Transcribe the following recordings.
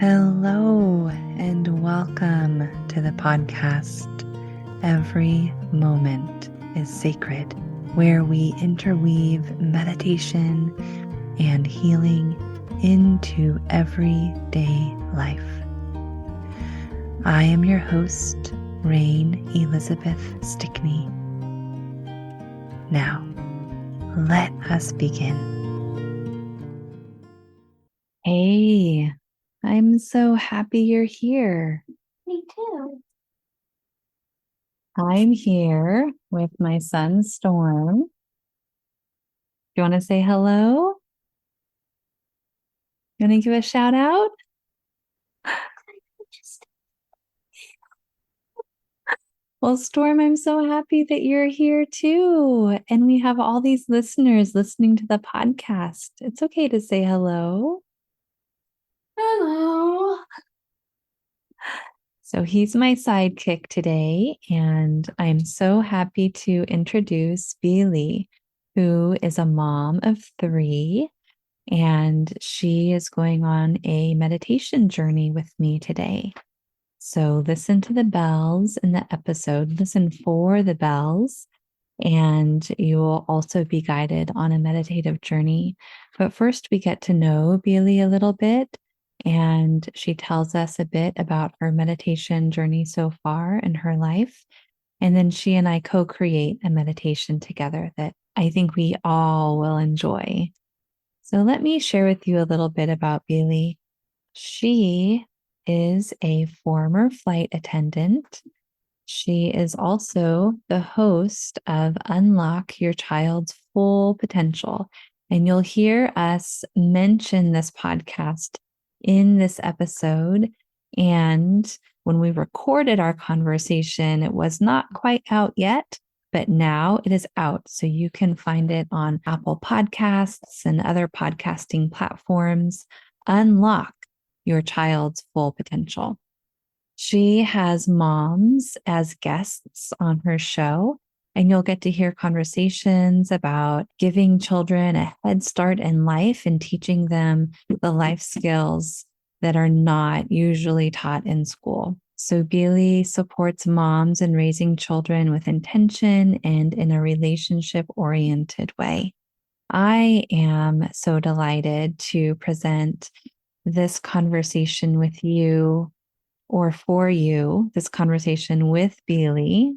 Hello and welcome to the podcast. Every moment is sacred, where we interweave meditation and healing into everyday life. I am your host, Rain Elizabeth Stickney. Now, let us begin. Hey, I'm so happy you're here. Me too. I'm here with my son, Storm. Do you want to say hello? You want to give a shout out? Well, Storm, I'm so happy that you're here too. And we have all these listeners listening to the podcast. It's okay to say hello. Hello. So he's my sidekick today, and I'm so happy to introduce Bailey, who is a mom of 3, and she is going on a meditation journey with me today. So listen to the bells in the episode, listen for the bells, and you will also be guided on a meditative journey. But first, we get to know Bailey a little bit, and she tells us a bit about her meditation journey so far in her life. And then she and I co-create a meditation together that I think we all will enjoy. So let me share with you a little bit about Bailey. She is a former flight attendant. She is also the host of Unlock Your Child's Full Potential. And you'll hear us mention this podcast in this episode. And when we recorded our conversation, it was not quite out yet, but now it is out. So you can find it on Apple Podcasts and other podcasting platforms. Unlock Your Child's Full Potential. She has moms as guests on her show, and you'll get to hear conversations about giving children a head start in life and teaching them the life skills that are not usually taught in school. So Bailey supports moms in raising children with intention and in a relationship-oriented way. I am so delighted to present this conversation with you, or for you, this conversation with Bailey,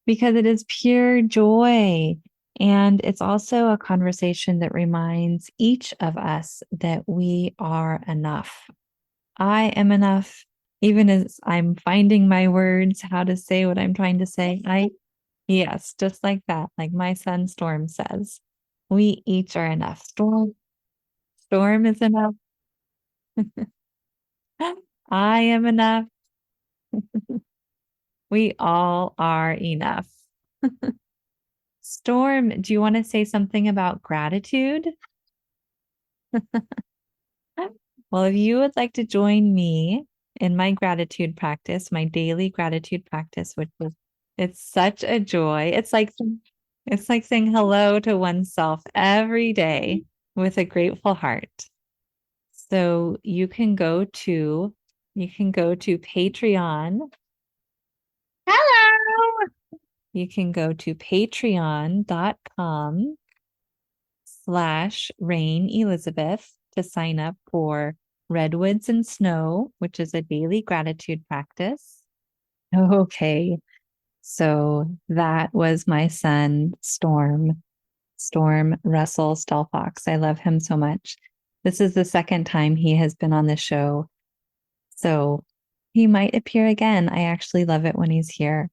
because it is pure joy. And it's also a conversation that reminds each of us that we are enough. I am enough, even as I'm finding my words, how to say what I'm trying to say. Yes, just like that, like my son Storm says, we each are enough. Storm is enough. I am enough. We all are enough. Storm, do you want to say something about gratitude? Well, if you would like to join me in my gratitude practice, my daily gratitude practice, which is it's such a joy. It's like saying hello to oneself every day with a grateful heart. So you can go to Patreon. Hello. You can go to patreon.com/Rain Elizabeth to sign up for Redwoods and Snow, which is a daily gratitude practice. Okay. So that was my son, Storm Russell Stelfox. I love him so much. This is the second time he has been on the show. So he might appear again. I actually love it when he's here.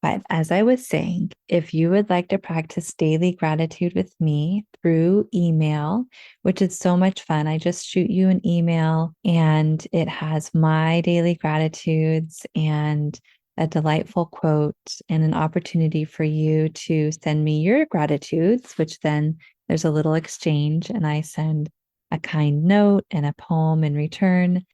But as I was saying, if you would like to practice daily gratitude with me through email, which is so much fun, I just shoot you an email and it has my daily gratitudes and a delightful quote and an opportunity for you to send me your gratitudes, which then there's a little exchange and I send a kind note and a poem in return.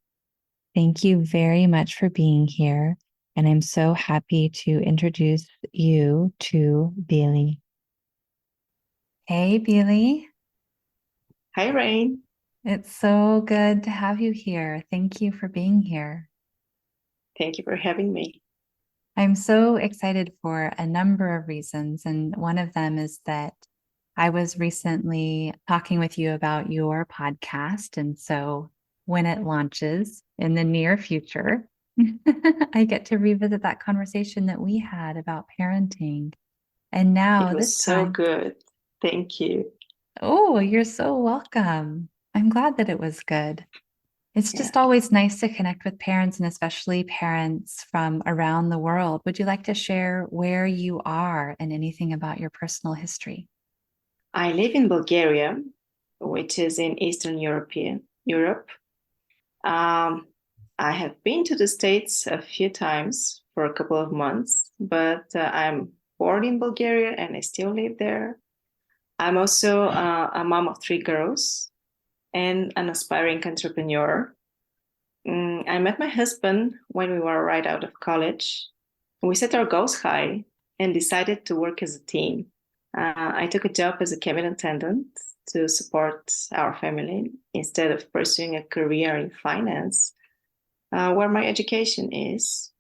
Thank you very much for being here. And I'm so happy to introduce you to Bailey. Hey, Bailey. Hi, Rain. It's so good to have you here. Thank you for being here. Thank you for having me. I'm so excited for a number of reasons. And one of them is that I was recently talking with you about your podcast. And so when it launches in the near future, I get to revisit that conversation that we had about parenting. And It now was this so time, good. Thank you. oh, you're so welcome. I'm glad that it was good. It's Yeah, just always nice to connect with parents and especially parents from around the world. Would you like to share where you are and anything about your personal history? I live in Bulgaria, which is in Eastern Europe. Um, I have been to the States a few times for a couple of months, but I'm born in Bulgaria and I still live there. I'm also a mom of three girls and an aspiring entrepreneur. I met my husband when we were right out of college. We set our goals high and decided to work as a team. I took a job as a cabin attendant to support our family instead of pursuing a career in finance, where my education is.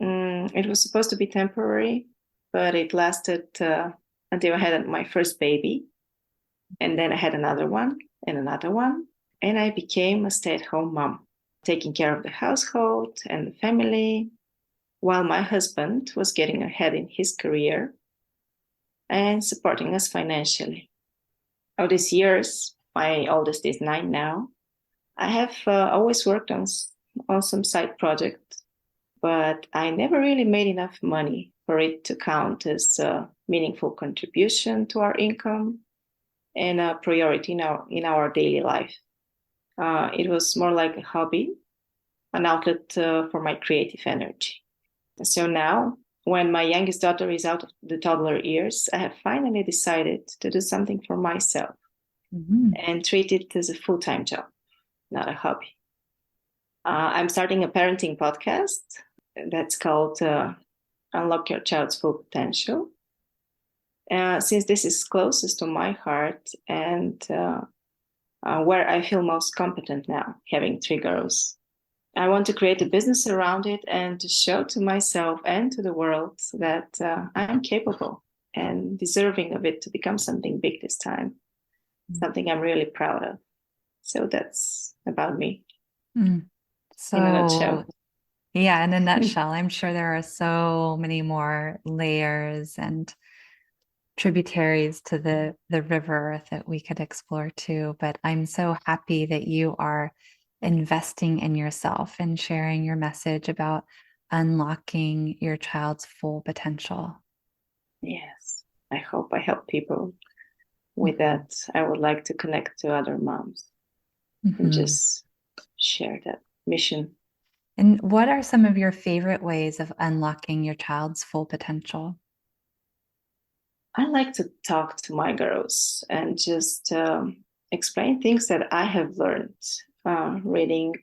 It was supposed to be temporary, but it lasted until I had my first baby. And then I had another one and another one. And I became a stay at home mom, taking care of the household and the family while my husband was getting ahead in his career and supporting us financially. All these years, my oldest is 9 now, I have always worked on some side project, but I never really made enough money for it to count as a meaningful contribution to our income and a priority in our daily life. It was more like a hobby, an outlet for my creative energy. So now, when my youngest daughter is out of the toddler years, I have finally decided to do something for myself Mhm. and treat it as a full-time job, not a hobby. I'm starting a parenting podcast that's called Unlock Your Child's Full Potential. Since this is closest to my heart and where I feel most competent now, having three girls. I want to create a business around it and to show to myself and to the world that I'm capable and deserving of it to become something big this time, something I'm really proud of. So that's about me Mm. in a So, nutshell. yeah, in a nutshell, I'm sure there are so many more layers and tributaries to the river that we could explore too. But I'm so happy that you are investing in yourself and sharing your message about unlocking your child's full potential. Yes, I hope I help people with Mhm. that. I would like to connect to other moms and Mhm. just share that mission. And what are some of your favorite ways of unlocking your child's full potential? I like to talk to my girls and just explain things that I have learned, reading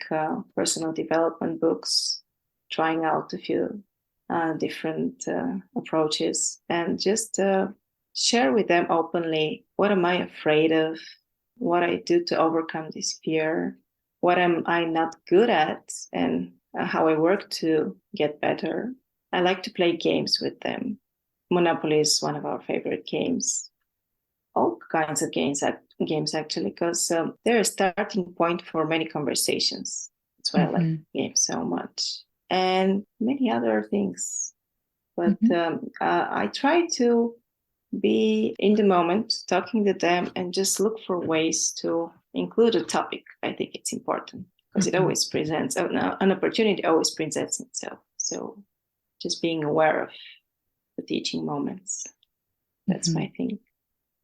personal development books, trying out a few different approaches, and just share with them openly what am I afraid of, what I do to overcome this fear, what am I not good at, and how I work to get better. I like to play games with them. Monopoly is one of our favorite games. All kinds of games actually, because they're a starting point for many conversations. That's why I like Mhm. games so much, and many other things. But Mhm. I try to be in the moment, talking to them, and just look for ways to include a topic. I think it's important because it Mhm. always presents an opportunity. Always presents itself. So just being aware of the teaching moments. That's Mhm. my thing.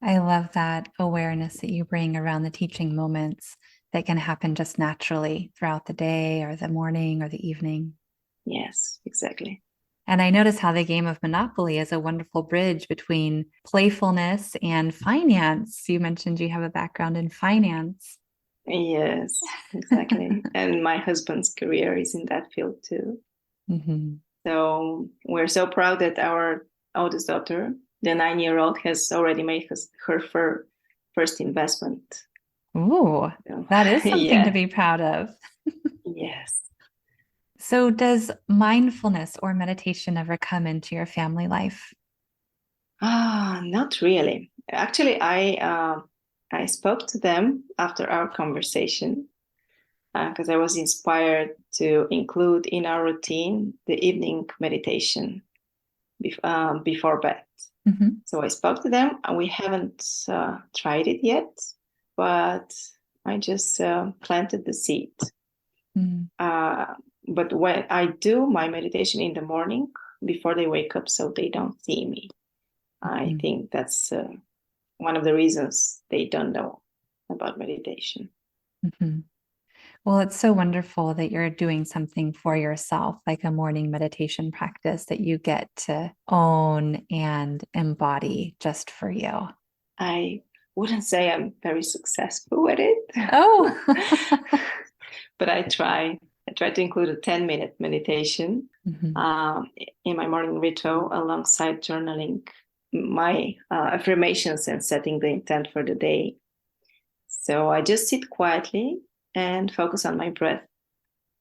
I love that awareness that you bring around the teaching moments that can happen just naturally throughout the day or the morning or the evening. Yes, exactly. And I notice how the game of Monopoly is a wonderful bridge between playfulness and finance. You mentioned you have a background in finance. Yes, exactly. And my husband's career is in that field too. Mhm. So we're so proud that our oldest daughter, the 9-year-old, has already made her first investment. Ooh, So, that is something to yeah, be proud of. yes. So, does mindfulness or meditation ever come into your family life? Not really. Actually, I spoke to them after our conversation because I was inspired to include in our routine the evening meditation before bed. Mhm. So I spoke to them, and we haven't tried it yet, but I just planted the seed. Mm, Uh, but when I do my meditation in the morning before they wake up, so they don't see me, I mhm, think that's one of the reasons they don't know about meditation. mhm. Well, it's so wonderful that you're doing something for yourself, like a morning meditation practice that you get to own and embody just for you. I wouldn't say I'm very successful at it, Oh. but I try. I try to include a 10-minute meditation Mhm, um, in my morning ritual alongside journaling my affirmations and setting the intent for the day. So I just sit quietly and focus on my breath.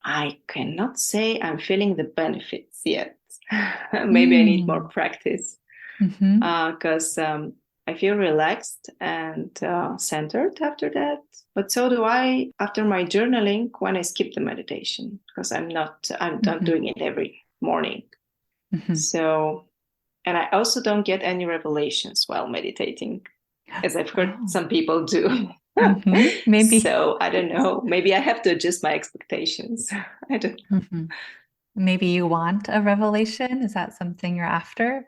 I cannot say I'm feeling the benefits yet. Maybe I need more mm, practice mhm, because I feel relaxed and centered after that. But so do I after my journaling when I skip the meditation because I'm not mhm, doing it every morning. mhm. So, and I also don't get any revelations while meditating, as I've heard Oh. some people do. Maybe. So I don't know. Maybe I have to adjust my expectations. I don't Mhm. Maybe you want a revelation. Is that something you're after?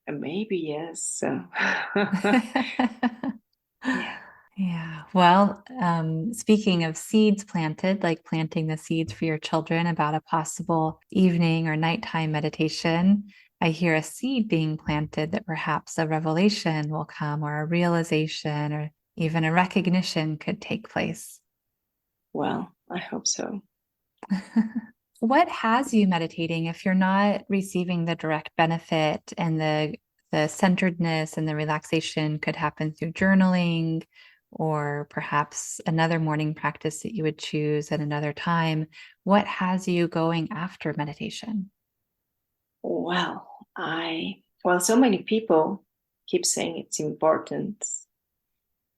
know. Maybe yes. Yeah. Yeah. Well, speaking of seeds planted, like planting the seeds for your children about a possible evening or nighttime meditation, I hear a seed being planted that perhaps a revelation will come or a realization or even a recognition could take place. Well, I hope so. What has you meditating if you're not receiving the direct benefit and the centeredness and the relaxation could happen through journaling or perhaps another morning practice that you would choose at another time? What has you going after meditation? Well, so many people keep saying it's important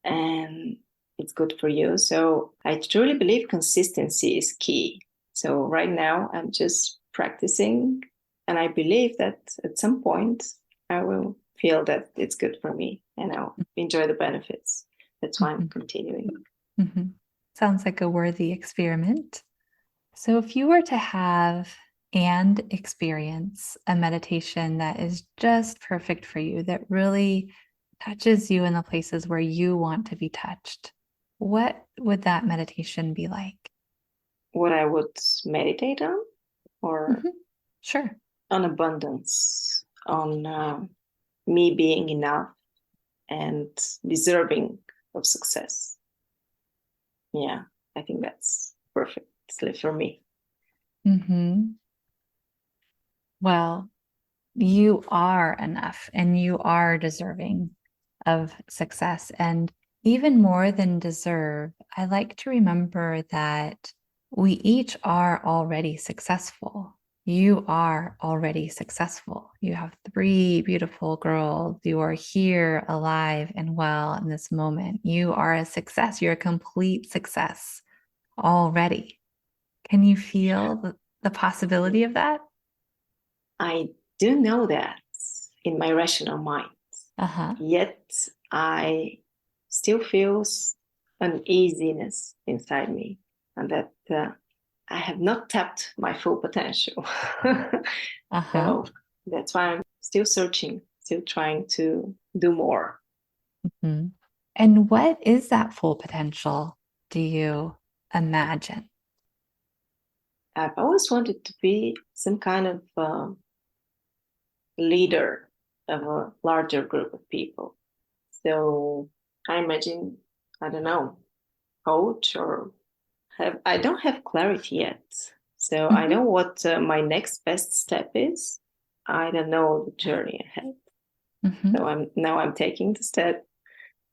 and it's good for you. So I truly believe consistency is key. So right now I'm just practicing, and I believe that at some point I will feel that it's good for me and I'll enjoy the benefits. That's why I'm Mhm, continuing. mhm. Sounds like a worthy experiment. So, if you were to have and experience a meditation that is just perfect for you, that really touches you in the places where you want to be touched, what would that meditation be like? What I would meditate on, or Mhm. Sure. on abundance, on me being enough and deserving of success. Yeah, I think that's perfectly for me. Hmm. Well, you are enough and you are deserving of success. And even more than deserve, I like to remember that we each are already successful. You are already successful. You have three beautiful girls. You are here alive and well in this moment. You are a success. You're a complete success already. Can you feel the possibility of that? I do know that in my rational mind, Uh-huh. yet I still feel uneasiness inside me, and that I have not tapped my full potential. Uh-huh. So that's why I'm still searching, still trying to do more. Mhm. And what is that full potential, do you imagine? I've always wanted to be some kind of leader of a larger group of people. So I imagine, I don't know, coach or I don't have clarity yet. So I know Mhm, what my next best step is. I don't know the journey ahead. mhm, So I'm taking the step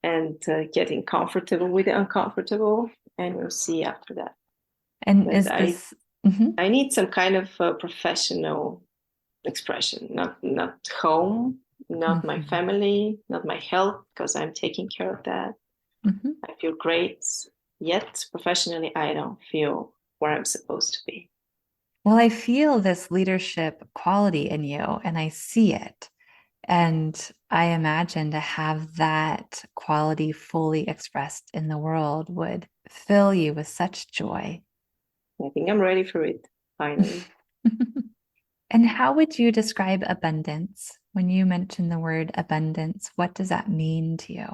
and getting comfortable with the uncomfortable, and we'll see after that. And But is this I need some kind of professional expression, not home, not my family, not my health, because I'm taking care of that. I feel great, yet professionally I don't feel where I'm supposed to be. Well, I feel this leadership quality in you and I see it. And I imagine to have that quality fully expressed in the world would fill you with such joy. I think I'm ready for it, finally. And how would you describe abundance? When you mention the word abundance, what does that mean to you?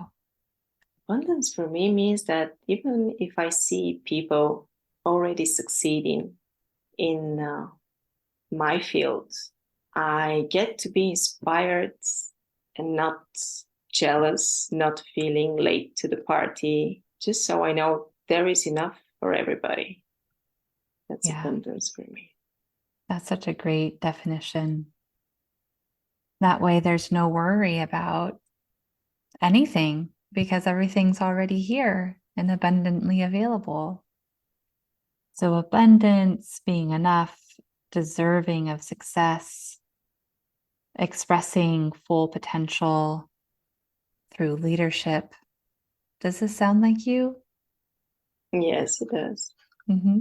Abundance for me means that even if I see people already succeeding in my field, I get to be inspired and not jealous, not feeling late to the party, just so I know there is enough for everybody. That's Yeah, abundance for me. that's such a great definition. That way, there's no worry about anything because everything's already here and abundantly available. So, abundance, being enough, deserving of success, expressing full potential through leadership. Does this sound like you? Yes, it does. Mm-hmm.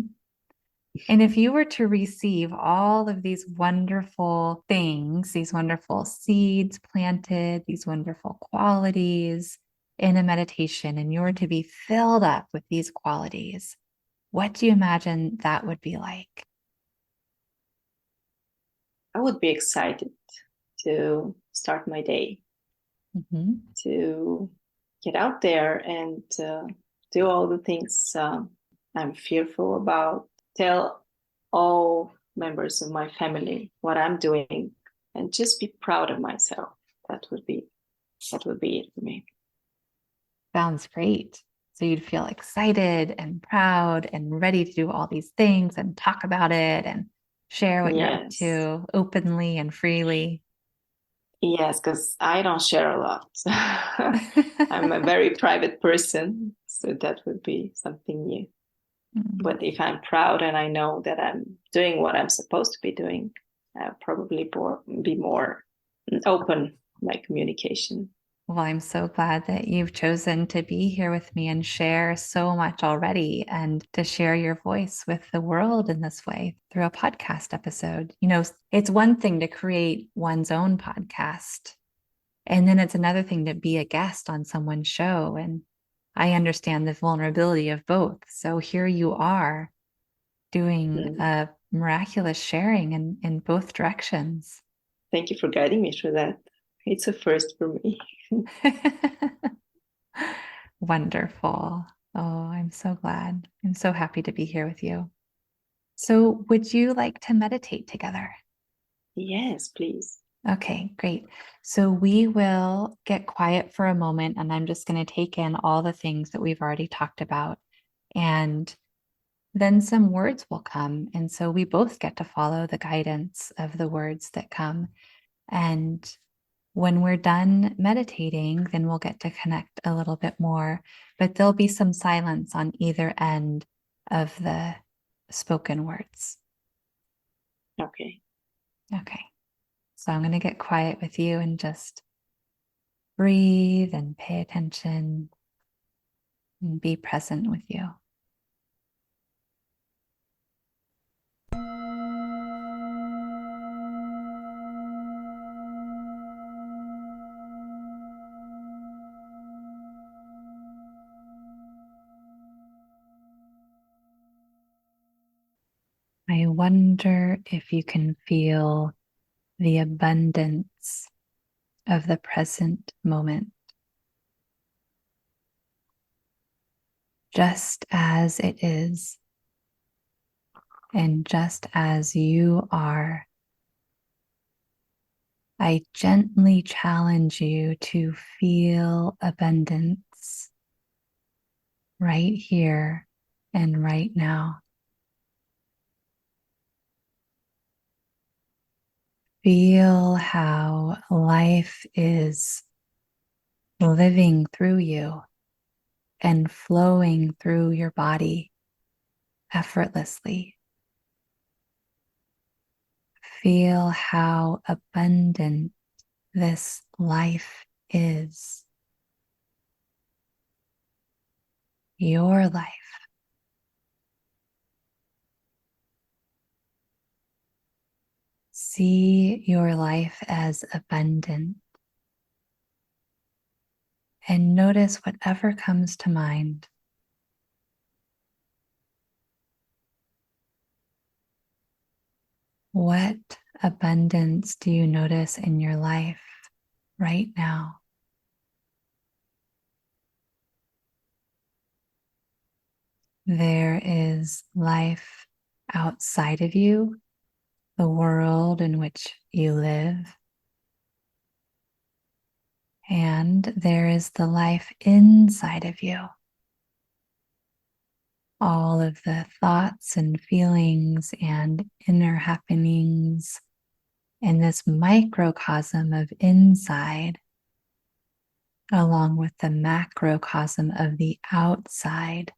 And if you were to receive all of these wonderful things, these wonderful seeds planted, these wonderful qualities in a meditation, and you were to be filled up with these qualities, what do you imagine that would be like? I would be excited to start my day, Mm-hmm. to get out there and do all the things I'm fearful about, tell all members of my family what I'm doing, and just be proud of myself. That would be it for me. Sounds great. So you'd feel excited and proud and ready to do all these things and talk about it and share what you're up Yes. to openly and freely. Yes, because I don't share a lot. I'm a very private person, so that would be something new. Mm. But if I'm proud and I know that I'm doing what I'm supposed to be doing, I'll probably be more open my communication. Well, I'm so glad that you've chosen to be here with me and share so much already and to share your voice with the world in this way through a podcast episode. You know, it's one thing to create one's own podcast, and then it's another thing to be a guest on someone's show. And I understand the vulnerability of both. So here you are doing Mm. a miraculous sharing in both directions. Thank you for guiding me through that. It's a first for me. Wonderful. Oh, I'm so glad. I'm so happy to be here with you. So, would you like to meditate together? Yes, please. Okay, great. So, we will get quiet for a moment, and I'm just going to take in all the things that we've already talked about. And then some words will come. And so, we both get to follow the guidance of the words that come. And when we're done meditating, then we'll get to connect a little bit more, but there'll be some silence on either end of the spoken words. Okay. Okay. So I'm going to get quiet with you and just breathe and pay attention and be present with you. I wonder if you can feel the abundance of the present moment, just as it is, and just as you are. I gently challenge you to feel abundance right here and right now. Feel how life is living through you. and flowing through your body effortlessly. Feel how abundant this life is. Your life. See your life as abundant and notice whatever comes to mind. What abundance do you notice in your life right now? There is life outside of you, the world in which you live, and there is the life inside of you. All of the thoughts and feelings and inner happenings in this microcosm of inside, along with the macrocosm of the outside,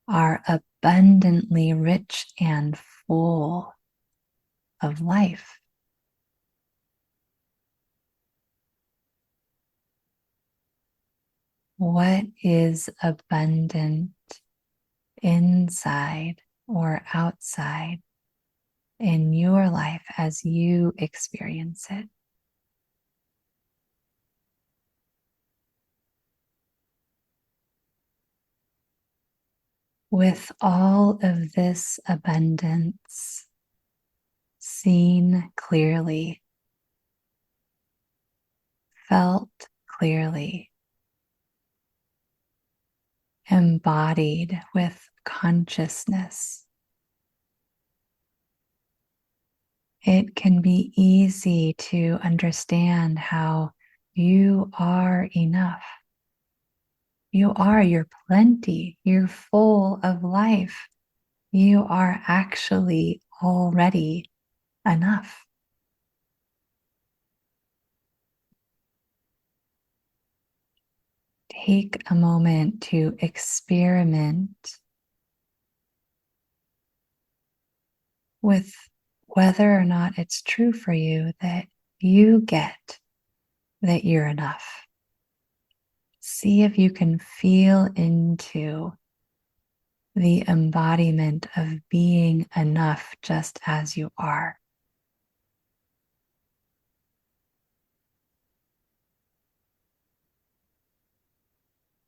are abundantly rich and full of life. What is abundant inside or outside in your life as you experience it? With all of this abundance seen clearly, felt clearly, embodied with consciousness, it can be easy to understand how you are enough. You're plenty, you're full of life. You are actually already enough. Take a moment to experiment with whether or not it's true for you that you get that you're enough. See if you can feel into the embodiment of being enough just as you are.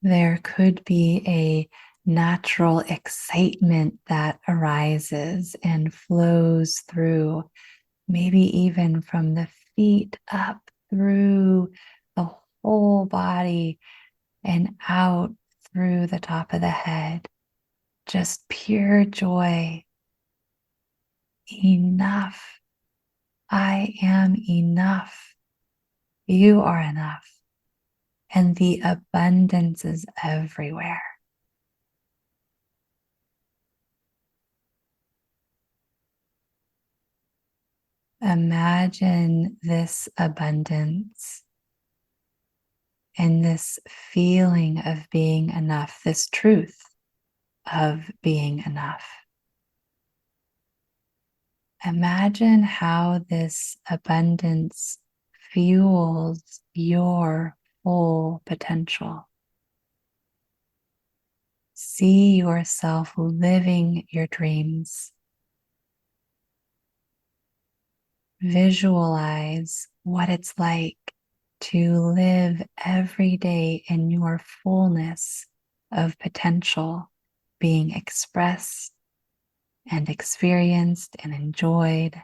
There could be a natural excitement that arises and flows through, maybe even from the feet up through the whole body and out through the top of the head. Just pure joy. Enough. I am enough. You are enough. And the abundance is everywhere. Imagine this abundance and this feeling of being enough, this truth of being enough. Imagine how this abundance fuels your full potential. See yourself living your dreams. Visualize what it's like to live every day in your fullness of potential, being expressed and experienced and enjoyed.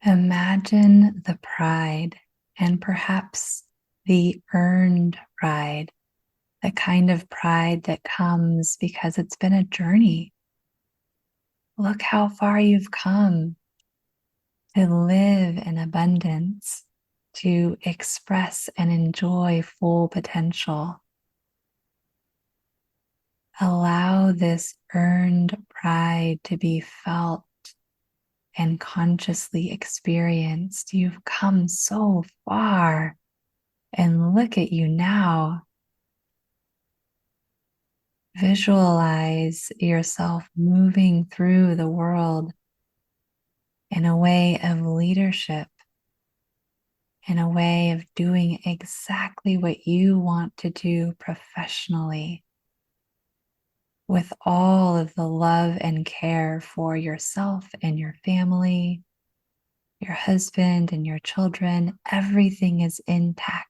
Imagine the pride and perhaps the earned pride, the kind of pride that comes because it's been a journey. Look how far you've come to live in abundance, to express and enjoy full potential. Allow this earned pride to be felt and consciously experienced. You've come so far. And look at you now. Visualize yourself moving through the world in a way of leadership, in a way of doing exactly what you want to do professionally, with all of the love and care for yourself and your family, your husband and your children. Everything is intact.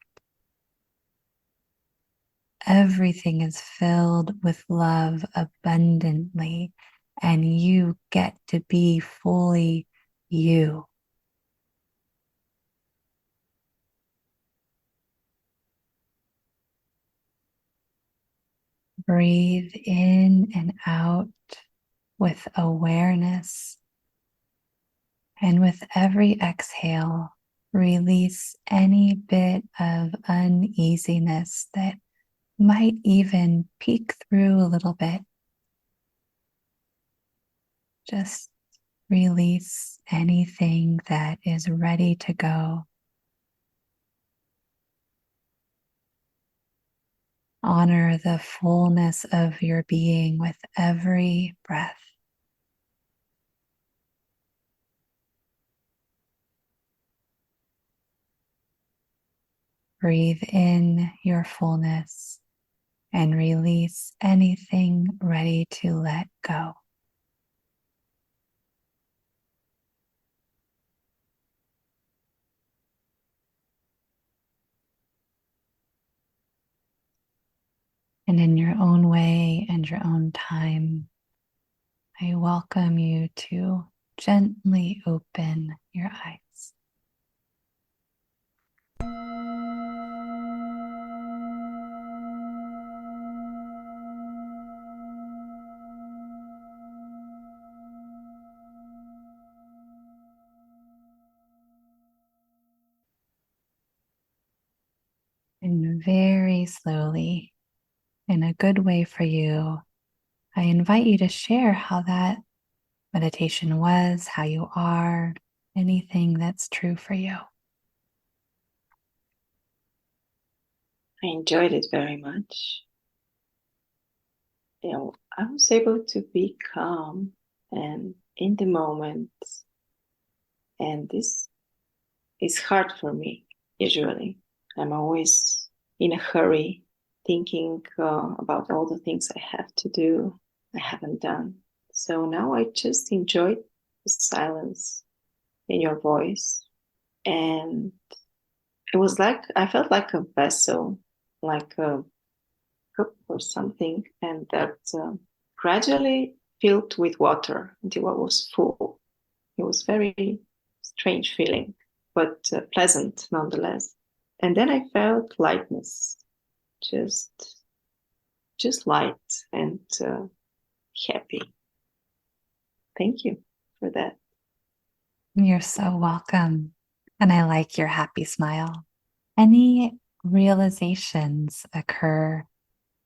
Everything is filled with love abundantly, and you get to be fully you. Breathe in and out with awareness. And with every exhale, release any bit of uneasiness that might even peek through a little bit. Just release anything that is ready to go. Honor the fullness of your being with every breath. Breathe in your fullness and release anything ready to let go. And in your own way and your own time, I welcome you to gently open your eyes. And very slowly, in a good way for you, I invite you to share how that meditation was, how you are, anything that's true for you. I enjoyed it very much. I was able to be calm and in the moment. And this is hard for me, usually. I'm always in a hurry, thinking about all the things I have to do, I haven't done. So now I just enjoyed the silence in your voice. And it was like, I felt like a vessel, like a cup or something, and that gradually filled with water until I was full. It was very strange feeling, but pleasant nonetheless. And then I felt lightness, just light and happy. Thank you for that. You're so welcome. And I like your happy smile. Any realizations occur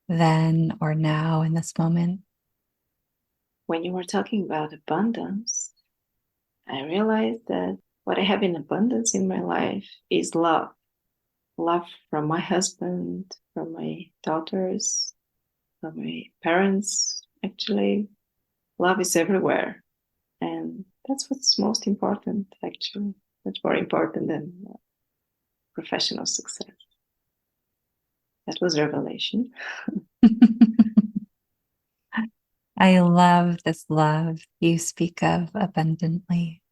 then or now in this moment? When you were talking about abundance, I realized that what I have in abundance in my life is love. Love from my husband, from my daughters, from my parents, actually. Love is everywhere. And that's what's most important, actually. Much more important than professional success. That was revelation. I love this love you speak of abundantly.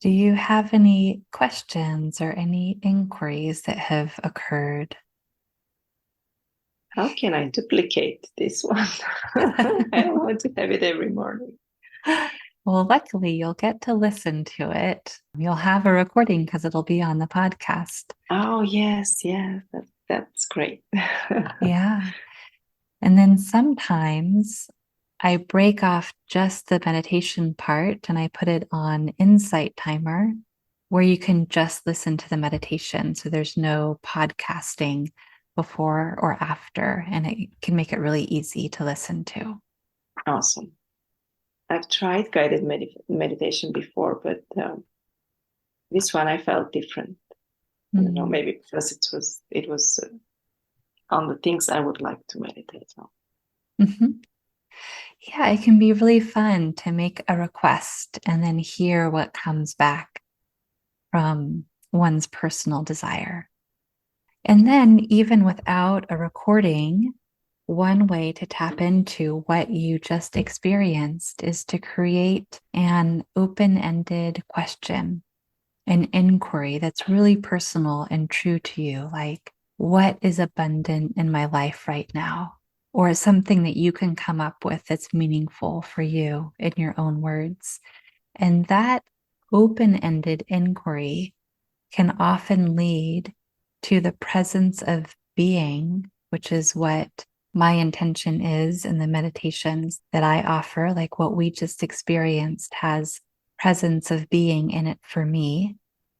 Do you have any questions or any inquiries that have occurred? How can I duplicate this one? I don't want to have it every morning. Well, luckily, you'll get to listen to it. You'll have a recording because it'll be on the podcast. Oh, yes, that's great. Yeah. And then sometimes I break off just the meditation part and I put it on Insight Timer where you can just listen to the meditation. So there's no podcasting before or after, and it can make it really easy to listen to. Awesome. I've tried guided meditation before, but this one I felt different. I don't know, maybe because it was on the things I would like to meditate on. Mm-hmm. Yeah, it can be really fun to make a request and then hear what comes back from one's personal desire. And then, even without a recording, one way to tap into what you just experienced is to create an open-ended question, an inquiry that's really personal and true to you, like, what is abundant in my life right now? Or something that you can come up with that's meaningful for you in your own words. And that open-ended inquiry can often lead to the presence of being, which is what my intention is in the meditations that I offer. Like what we just experienced has presence of being in it for me.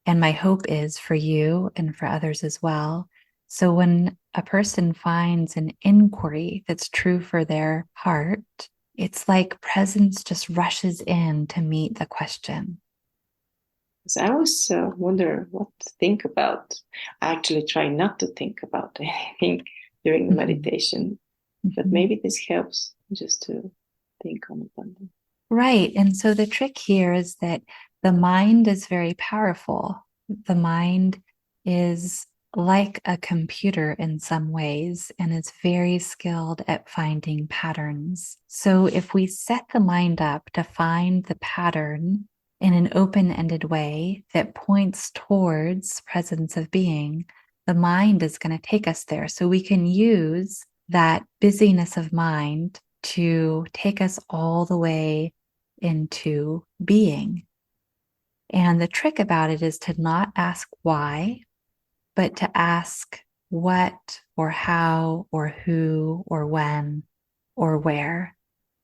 And my hope is for you and for others as well. So when a person finds an inquiry that's true for their heart, it's like presence just rushes in to meet the question. So I always wonder what to think about. I actually try not to think about anything during the meditation, but maybe this helps just to think on abundance. Right. And so the trick here is that the mind is very powerful. The mind is like a computer in some ways and is very skilled at finding patterns. So if we set the mind up to find the pattern in an open-ended way that points towards presence of being, the mind is going to take us there. So we can use that busyness of mind to take us all the way into being. And the trick about it is to not ask why, but to ask what or how or who or when or where.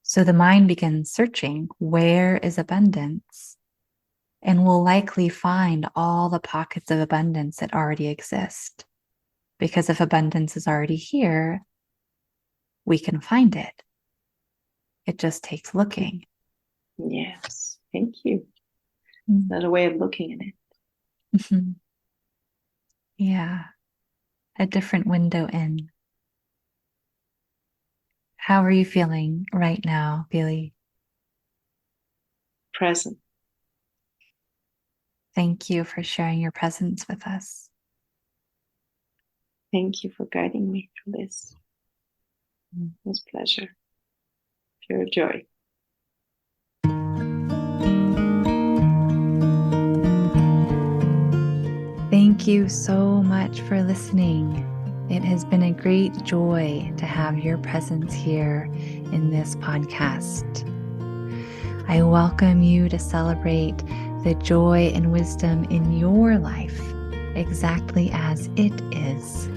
So the mind begins searching, where is abundance? And will likely find all the pockets of abundance that already exist. Because if abundance is already here, we can find it. It just takes looking. Yes, thank you. Another way of looking at it. Mm-hmm. Yeah, a different window in. How are you feeling right now, Billy? Present. Thank you for sharing your presence with us. Thank you for guiding me through this. It was a pleasure. Pure joy. Thank you so much for listening. It has been a great joy to have your presence here in this podcast. I welcome you to celebrate the joy and wisdom in your life exactly as it is.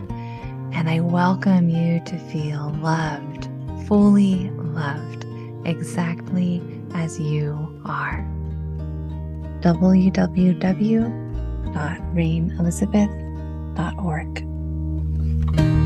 And I welcome you to feel loved, fully loved, exactly as you are. www.rainelizabeth.org